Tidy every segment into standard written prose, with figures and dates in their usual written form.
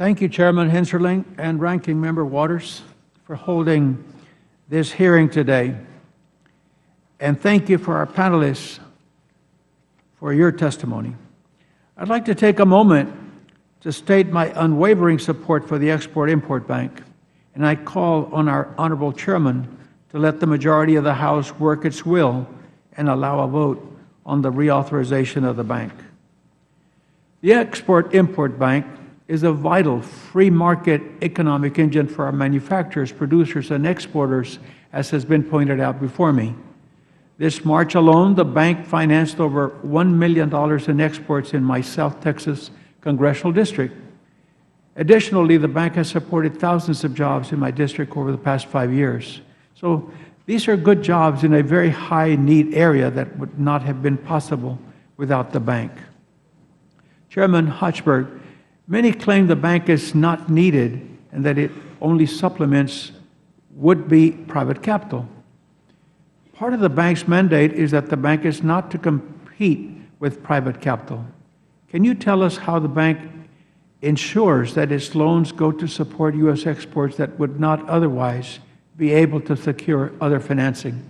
Thank you, Chairman Hensarling and Ranking Member Waters, for holding this hearing today. And thank you for our panelists for your testimony. I'd like to take a moment to state my unwavering support for the Export-Import Bank, and I call on our Honorable Chairman to let the majority of the House work its will and allow a vote on the reauthorization of the bank. The Export-Import Bank is a vital free market economic engine for our manufacturers, producers, and exporters, as has been pointed out before me. This March alone, the bank financed over $1 million in exports in my South Texas congressional district. Additionally, the bank has supported thousands of jobs in my district over the past 5 years. So these are good jobs in a very high need area that would not have been possible without the bank. Chairman Hochberg, many claim the bank is not needed and that it only supplements would-be private capital. Part of the bank's mandate is that the bank is not to compete with private capital. Can you tell us how the bank ensures that its loans go to support U.S. exports that would not otherwise be able to secure other financing?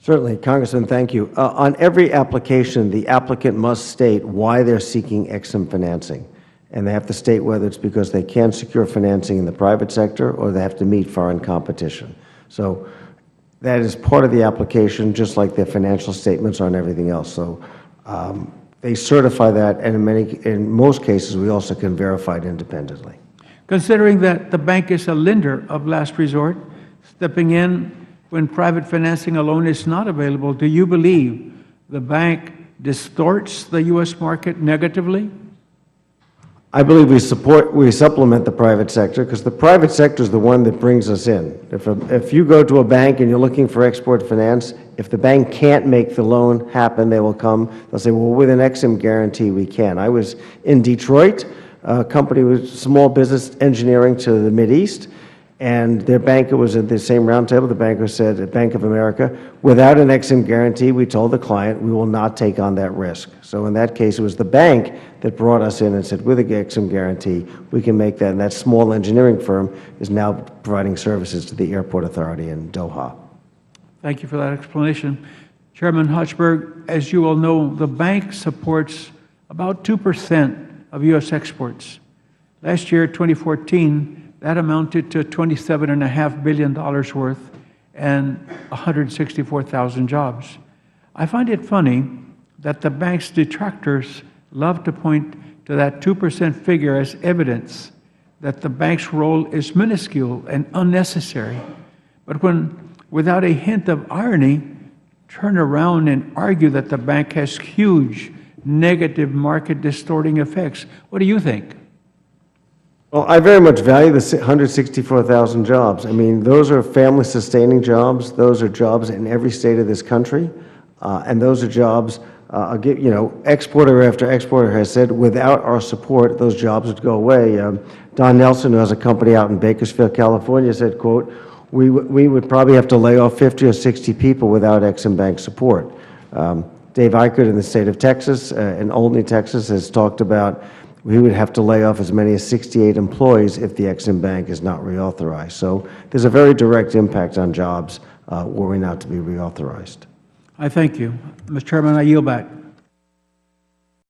Certainly. Congressman, thank you. On every application, the applicant must state why they're seeking EXIM financing. And they have to state whether it's because they can't secure financing in the private sector or they have to meet foreign competition. So that is part of the application, just like their financial statements on everything else. So they certify that, and in most cases, we also can verify it independently. Considering that the bank is a lender of last resort, stepping in when private financing alone is not available, do you believe the bank distorts the U.S. market negatively? I believe we supplement the private sector, because the private sector is the one that brings us in. If you go to a bank and you're looking for export finance, if the bank can't make the loan happen, they will come. They'll say, well, with an EXIM guarantee, we can. I was in Detroit, a company with small business engineering to the Mideast, and their banker was at the same roundtable. The banker said at Bank of America, without an EXIM guarantee, we told the client we will not take on that risk. So in that case, it was the bank that brought us in and said, with an EXIM guarantee, we can make that. And that small engineering firm is now providing services to the airport authority in Doha. Thank you for that explanation. Chairman Hochberg, as you all know, the bank supports about 2% of U.S. exports. Last year, 2014, that amounted to $27.5 billion worth and 164,000 jobs. I find it funny that the bank's detractors love to point to that 2% figure as evidence that the bank's role is minuscule and unnecessary. But when, without a hint of irony, turn around and argue that the bank has huge negative market distorting effects. What do you think? Well, I very much value the 164,000 jobs. I mean, those are family-sustaining jobs. Those are jobs in every state of this country. And those are jobs, exporter after exporter has said, without our support, those jobs would go away. Don Nelson, who has a company out in Bakersfield, California, said, quote, we would probably have to lay off 50 or 60 people without EXIM Bank support. Dave Eichert in the state of Texas, in Olney, Texas, has talked about we would have to lay off as many as 68 employees if the EXIM Bank is not reauthorized. So there's a very direct impact on jobs were we not to be reauthorized. I thank you. Mr. Chairman, I yield back.